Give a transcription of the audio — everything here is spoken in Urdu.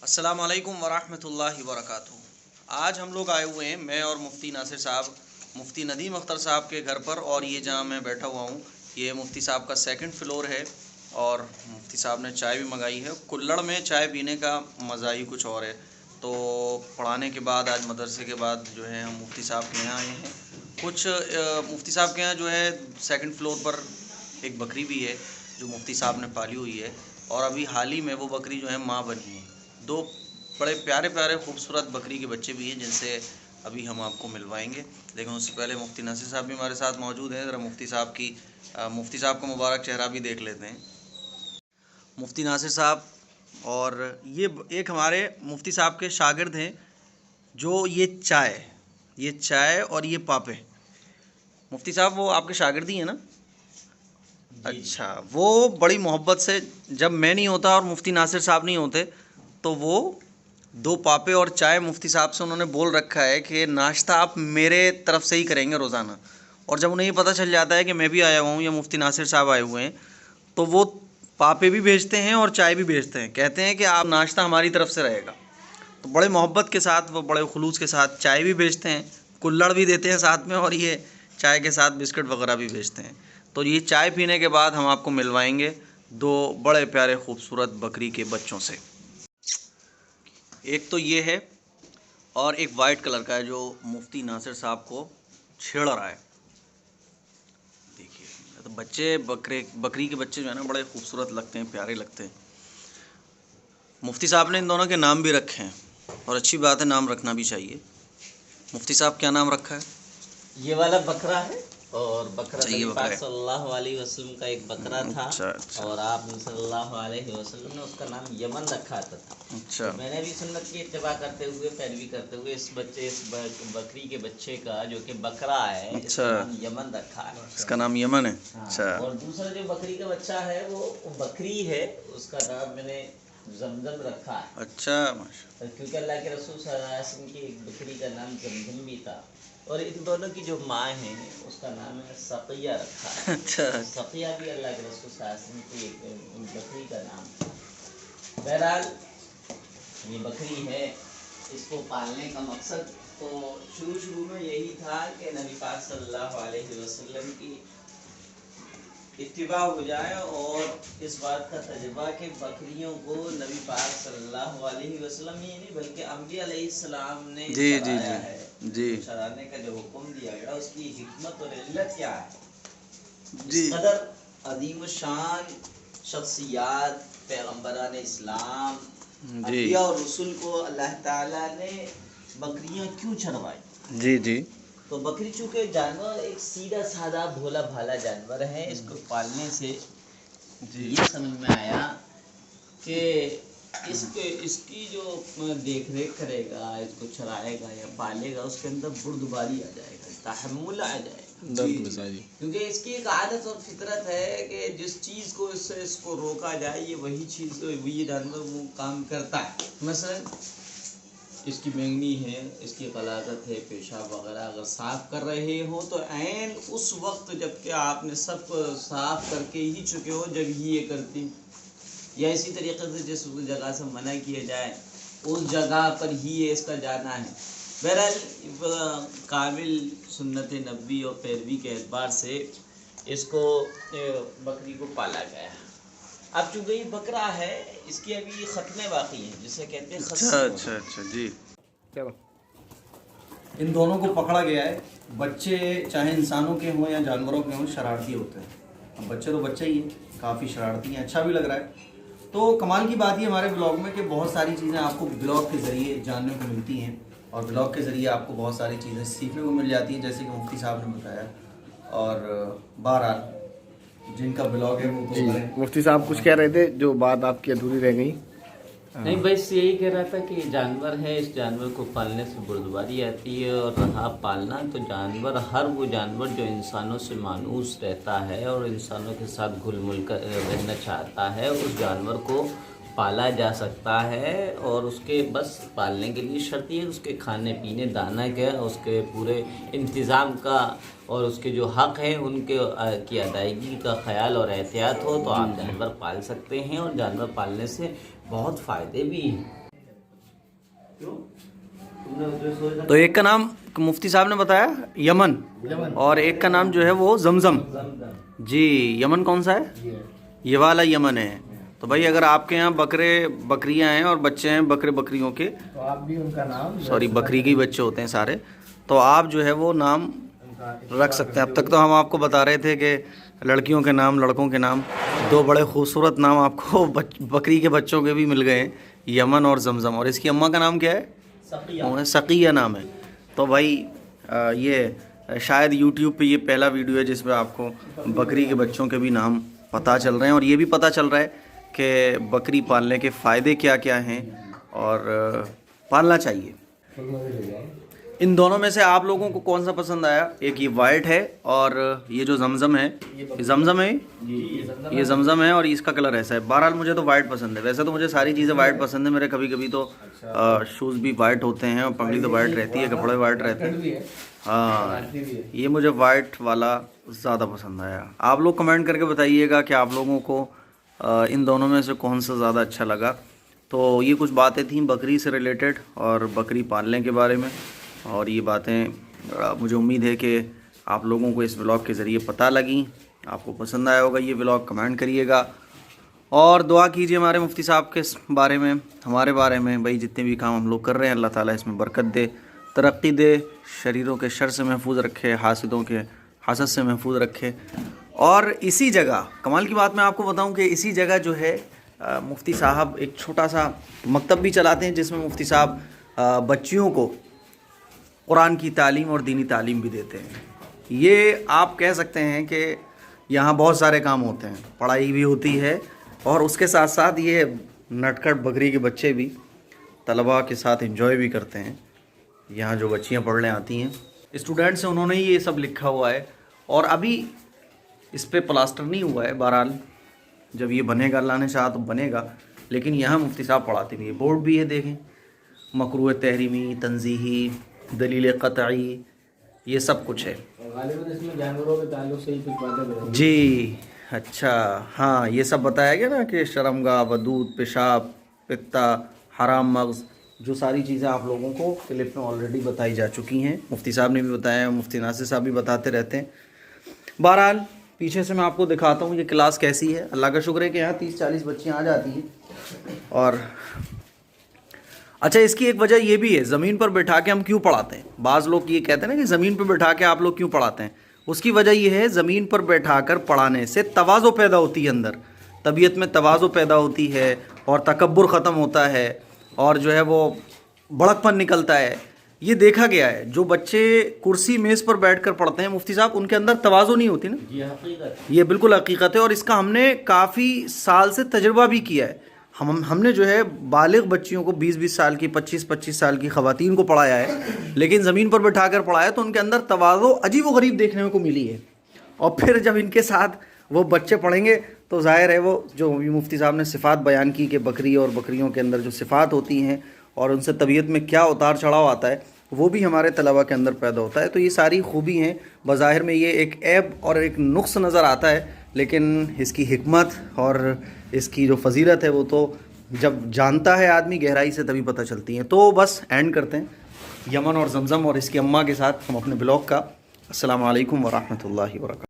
السلام علیکم ورحمۃ اللہ وبرکاتہ۔ آج ہم لوگ آئے ہوئے ہیں، میں اور مفتی ناصر صاحب، مفتی ندیم اختر صاحب کے گھر پر، اور یہ جہاں میں بیٹھا ہوا ہوں یہ مفتی صاحب کا سیکنڈ فلور ہے، اور مفتی صاحب نے چائے بھی منگائی ہے۔ کلڑ میں چائے پینے کا مزہ ہی کچھ اور ہے۔ تو پڑھانے کے بعد آج مدرسے کے بعد جو ہے ہم مفتی صاحب کے یہاں آئے ہیں۔ کچھ مفتی صاحب کے یہاں جو ہے سیکنڈ فلور پر ایک بکری بھی ہے جو مفتی صاحب نے پالی ہوئی ہے، اور ابھی حال ہی میں وہ بکری جو ہے ماں بنی ہے۔ دو بڑے پیارے پیارے خوبصورت بکری کے بچے بھی ہیں جن سے ابھی ہم آپ کو ملوائیں گے، لیکن اس سے پہلے مفتی ناصر صاحب بھی ہمارے ساتھ موجود ہیں۔ ذرا مفتی صاحب کا مبارک چہرہ بھی دیکھ لیتے ہیں۔ مفتی ناصر صاحب، اور یہ ایک ہمارے مفتی صاحب کے شاگرد ہیں جو یہ چائے اور یہ پاپے۔ مفتی صاحب وہ آپ کے شاگرد ہی ہیں نا؟ اچھا، وہ بڑی محبت سے، جب میں نہیں ہوتا اور مفتی ناصر صاحب نہیں ہوتے تو وہ دو پاپے اور چائے مفتی صاحب سے انہوں نے بول رکھا ہے کہ ناشتہ آپ میرے طرف سے ہی کریں گے روزانہ، اور جب انہیں یہ پتہ چل جاتا ہے کہ میں بھی آیا ہوا ہوں یا مفتی ناصر صاحب آئے ہوئے ہیں تو وہ پاپے بھی بھیجتے ہیں اور چائے بھی بھیجتے ہیں، کہتے ہیں کہ آپ ناشتہ ہماری طرف سے رہے گا۔ تو بڑے محبت کے ساتھ، وہ بڑے خلوص کے ساتھ چائے بھی بھیجتے ہیں، کلڑ بھی دیتے ہیں ساتھ میں، اور یہ چائے کے ساتھ بسکٹ وغیرہ بھی بھیجتے ہیں۔ تو یہ چائے پینے کے بعد ہم آپ کو ملوائیں گے دو بڑے پیارے خوبصورت بکری کے بچوں سے۔ ایک تو یہ ہے، اور ایک وائٹ کلر کا ہے جو مفتی ناصر صاحب کو چھیڑ رہا ہے۔ دیکھیے تو بکری کے بچے جو ہیں نا بڑے خوبصورت لگتے ہیں، پیارے لگتے ہیں۔ مفتی صاحب نے ان دونوں کے نام بھی رکھے ہیں، اور اچھی بات ہے، نام رکھنا بھی چاہیے۔ مفتی صاحب کیا نام رکھا ہے؟ یہ والا بکرا ہے، اور بکرا اچھا، یہ نبی بکرا پاک ہے۔ صلی اللہ علیہ وسلم کا ایک بکرا تھا، اچھا۔ اور آپ صلی اللہ علیہ وسلم نے اس کا نام یمن رکھا تھا۔ اچھا، میں نے بھی سنت کی اتباع کرتے ہوئے، پیروی کرتے ہوئے اس بکری کے بچے کا جو کہ بکرا ہے اس کا نام یمن رکھا ہے۔ اس کا نام یمن ہے۔ اچھا، اور دوسرا جو بکری کا بچہ ہے وہ بکری ہے، اس کا نام میں نے زمزم رکھا ہے۔ اچھا، ماشاء کیونکہ اللہ کے رسول صلی اللہ علیہ وسلم کی ایک بکری کا نام زمزم بھی تھا، اور ان دونوں کی جو ماں ہیں اس کا نام ہے سقیہ رکھا ہے۔ اچھا، سقیہ بھی اللہ کے رسول صلی اللہ علیہ وسلم کی ایک بکری کا نام تھا۔ بہرحال یہ بکری ہے، اس کو پالنے کا مقصد تو شروع میں یہی تھا کہ نبی پاک صلی اللہ علیہ وسلم کی اتباع ہو جائے، اور اس بات کا تجربہ کہ بکریوں کو نبی پاک صلی اللہ علیہ وسلم ہی نہیں بلکہ انبیاء علیہ السلام نے چرایا ہے۔ چرانے کا جو حکم دیا گیا اس کی حکمت اور علت کیا ہے؟ اس قدر عظیم الشان شخصیات، پیغمبران اسلام، انبیاء اور رسول کو اللہ تعالیٰ نے بکریاں کیوں چروائی؟ جی۔ تو بکری چونکہ جانور ایک سیدھا سادہ بھولا بھالا جانور ہے، اس کو پالنے سے یہ سمجھ میں آیا کہ اس کی جو دیکھ ریکھ کرے گا، اس کو چرائے گا یا پالے گا، اس کے اندر بردباری آ جائے گا، تحمل آ جائے گا، کیونکہ اس کی ایک عادت اور فطرت ہے کہ جس چیز کو اس کو روکا جائے یہ وہی چیز، وہی جانور وہ کام کرتا ہے۔ مثلا اس کی مینگنی ہے، اس کی غلاظت ہے، پیشاب وغیرہ اگر صاف کر رہے ہو تو عین اس وقت جب کہ آپ نے سب صاف کر کے ہی چکے ہو جب ہی یہ کرتی، یا اسی طریقے سے جس جگہ سے منع کیا جائے اس جگہ پر ہی یہ اس کا جانا ہے۔ بہرحال کامل سنت نبوی اور پیروی کے اعتبار سے اس کو بکری کو پالا گیا ہے۔ اب چونکہ یہ بکرا ہے، اس کی ابھی ختمیں باقی ہیں، جسے کہتے ہیں خصی۔ اچھا جی، چلو۔ ان دونوں کو پکڑا گیا ہے۔ بچے چاہے انسانوں کے ہوں یا جانوروں کے ہوں شرارتی ہوتے ہیں۔ اب بچے تو بچے ہی ہیں، کافی شرارتی ہیں، اچھا بھی لگ رہا ہے۔ تو کمال کی بات یہ ہمارے بلاگ میں کہ بہت ساری چیزیں آپ کو بلاگ کے ذریعے جاننے کو ملتی ہیں، اور بلاگ کے ذریعے آپ کو بہت ساری چیزیں سیکھنے کو مل جاتی ہیں، جیسے کہ مفتی صاحب نے بتایا۔ اور بہرحال جن کا بلاگ ہے وہ مفتی صاحب کچھ کہہ رہے تھے، جو بات آپ کی ادھوری رہ گئی۔ نہیں، بس یہی کہہ رہا تھا کہ یہ جانور ہے، اس جانور کو پالنے سے بردباری آتی ہے، اور رہا پالنا تو جانور، ہر وہ جانور جو انسانوں سے مانوس رہتا ہے اور انسانوں کے ساتھ گھل مل کر رہنا چاہتا ہے، اس جانور کو پالا جا سکتا ہے، اور اس کے بس پالنے کے لیے شرط یہ ہے اس کے کھانے پینے، دانہ کا، اس کے پورے انتظام کا، اور اس کے جو حق ہیں ان کے کی ادائیگی کا خیال اور احتیاط ہو تو آپ جانور پال سکتے ہیں، اور جانور پالنے سے بہت فائدے بھی ہیں۔ تو ایک کا نام مفتی صاحب نے بتایا یمن، اور ایک کا نام جو ہے وہ زمزم. جی یمن کون سا ہے؟ یہ والا یمن ہے. تو بھائی اگر آپ کے یہاں بکریاں ہیں اور بچے ہیں بکریوں کے، تو آپ بھی ان کا نام سوری بکری کے بچے ہوتے ہیں سارے، تو آپ جو ہے وہ نام رکھ سکتے ہیں. اب تک تو ہم آپ کو بتا رہے تھے کہ لڑکیوں کے نام، لڑکوں کے نام، دو بڑے خوبصورت نام آپ کو بکری کے بچوں کے بھی مل گئے ہیں، یمن اور زمزم. اور اس کی اماں کا نام کیا ہے؟ سقیہ نام ہے. تو بھائی یہ شاید یوٹیوب پہ یہ پہلا ویڈیو ہے جس میں آپ کو بکری کے بچوں کے بھی نام پتہ چل رہے ہیں، اور یہ بھی پتہ چل رہا ہے کہ بکری پالنے کے فائدے کیا کیا ہیں اور پالنا چاہیے. ان دونوں میں سے آپ لوگوں کو کون سا پسند آیا؟ ایک یہ وائٹ ہے اور یہ جو زمزم ہے، زمزم ہے، یہ زمزم ہے اور اس کا کلر ایسا ہے. بہرحال مجھے تو وائٹ پسند ہے. ویسے تو مجھے ساری چیزیں وائٹ پسند ہیں. میرے کبھی کبھی تو شوز بھی وائٹ ہوتے ہیں اور پگڑی تو وائٹ رہتی ہے، کپڑے وائٹ رہتے ہیں. ہاں یہ مجھے وائٹ والا زیادہ پسند آیا. آپ لوگ کمنٹ کر کے بتائیے گا کہ آپ لوگوں کو ان دونوں میں سے کون سا زیادہ اچھا لگا. تو یہ کچھ باتیں تھیں بکری سے ریلیٹڈ اور بکری پالنے کے بارے میں، اور یہ باتیں مجھے امید ہے کہ آپ لوگوں کو اس ولاگ کے ذریعے پتہ لگیں. آپ کو پسند آیا ہوگا یہ ولاگ، کمنٹ کریے گا اور دعا کیجیے ہمارے مفتی صاحب کے بارے میں، ہمارے بارے میں. بھائی جتنے بھی کام ہم لوگ کر رہے ہیں اللہ تعالیٰ اس میں برکت دے، ترقی دے، شریروں کے شر سے محفوظ رکھے، حاسدوں کے حسد سے محفوظ رکھے. اور اسی جگہ کمال کی بات میں آپ کو بتاؤں کہ اسی جگہ جو ہے مفتی صاحب ایک چھوٹا سا مکتب بھی چلاتے ہیں جس میں مفتی صاحب بچیوں کو قرآن کی تعلیم اور دینی تعلیم بھی دیتے ہیں. یہ آپ کہہ سکتے ہیں کہ یہاں بہت سارے کام ہوتے ہیں، پڑھائی بھی ہوتی ہے اور اس کے ساتھ ساتھ یہ نٹکٹ بکری کے بچے بھی طلباء کے ساتھ انجوائے بھی کرتے ہیں. یہاں جو بچیاں پڑھنے آتی ہیں اسٹوڈنٹس ہیں، انہوں نے ہی یہ سب لکھا ہوا ہے اور ابھی اس پہ پلاسٹر نہیں ہوا ہے. بہرحال جب یہ بنے گا اللہ نے چاہا تو بنے گا. لیکن یہاں مفتی صاحب پڑھاتے بھی ہیں. بورڈ بھی ہے دیکھیں، مکروہ تحریمی، تنزیہی، دلیل قطعی، یہ سب کچھ ہے. غالباً اس میں جانوروں کے تعلق سے ہی کچھ باتیں کریں. جی اچھا ہاں یہ سب بتایا گیا نا کہ شرمگاہ، ودود، پیشاب، پتا، حرام مغز، جو ساری چیزیں آپ لوگوں کو کلپ میں آلریڈی بتائی جا چکی ہیں. مفتی صاحب نے بھی بتایا، مفتی ناصر صاحب بھی بتاتے رہتے ہیں. بہرحال پیچھے سے میں آپ کو دکھاتا ہوں یہ کلاس کیسی ہے. اللہ کا شکر ہے کہ یہاں 30-40 بچیاں آ جاتی ہیں. اور اچھا اس کی ایک وجہ یہ بھی ہے زمین پر بٹھا کے ہم کیوں پڑھاتے ہیں. بعض لوگ یہ کہتے ہیں نا کہ زمین پر بٹھا کے آپ لوگ کیوں پڑھاتے ہیں. اس کی وجہ یہ ہے زمین پر بیٹھا کر پڑھانے سے تواضع پیدا ہوتی ہے، اندر طبیعت میں تواضع پیدا ہوتی ہے اور تکبر ختم ہوتا ہے اور جو ہے وہ بڑک پن نکلتا ہے. یہ دیکھا گیا ہے جو بچے کرسی میز پر بیٹھ کر پڑھتے ہیں مفتی صاحب ان کے اندر تواضع نہیں ہوتی نا. یہ بالکل حقیقت ہے اور اس کا ہم نے کافی سال سے تجربہ بھی کیا ہے. ہم نے جو ہے بالغ بچیوں کو 20-20 سال کی، 25-25 سال کی خواتین کو پڑھایا ہے، لیکن زمین پر بٹھا کر پڑھایا تو ان کے اندر تواضع عجیب و غریب دیکھنے کو ملی ہے. اور پھر جب ان کے ساتھ وہ بچے پڑھیں گے تو ظاہر ہے وہ جو مفتی صاحب نے صفات بیان کی کہ بکری اور بکریوں کے اندر جو صفات ہوتی ہیں اور ان سے طبیعت میں کیا اتار چڑھاؤ آتا ہے وہ بھی ہمارے طلباء کے اندر پیدا ہوتا ہے. تو یہ ساری خوبی ہیں. بظاہر میں یہ ایک عیب اور ایک نقص نظر آتا ہے، لیکن اس کی حکمت اور اس کی جو فضیلت ہے وہ تو جب جانتا ہے آدمی گہرائی سے تبھی پتہ چلتی ہیں. تو بس اینڈ کرتے ہیں یمن اور زمزم اور اس کی اماں کے ساتھ ہم اپنے بلاگ کا. السلام علیکم ورحمۃ اللہ وبرکاتہ.